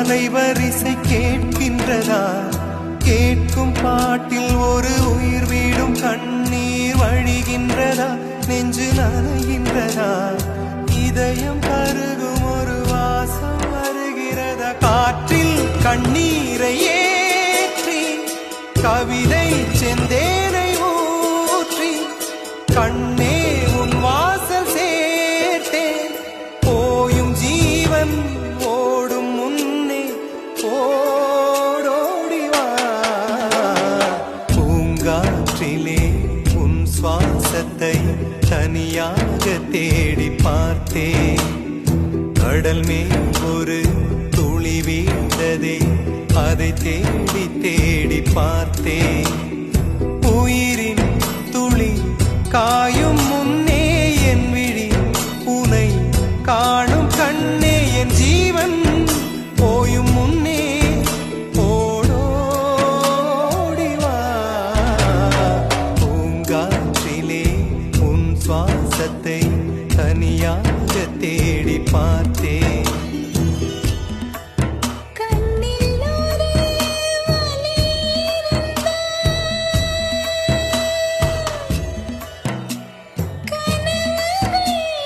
அலைவரிசை கேட்கின்றதா? கேட்கும் பாட்டில் ஒரு உயிர் வீடும் கண்ணீர் வழிகின்றதா? நெஞ்சு நனைகின்றதா? இதயம் கருகும் ஒரு வாசம் வருகிறதா? காற்றில் கண்ணீரை ஏற்றி கவிதை செந்தேனை ஊற்றி கண்ணே உன் வாசல் சேர்த்தேன். போயும் ஜீவன் ஓடும் முன்னே ஓடோடிவா. பூங்காற்றிலே உன் சுவாசத்தை தனியாக தேடி பார்த்தேன். கடல் மேல் ஒரு துளி வீழ்ந்ததே, அதை தேடி தேடி பார்த்தேன். உயிரின் துளி காயும் முன்னே என் விழி உனை காணும் கண்ணே. என் ஜீவன் போயும் முன்னே ஓடோடிவா. பூங்காற்றிலே உன் சுவாசத்தை தனியாக தேடி பார்த்தேன்.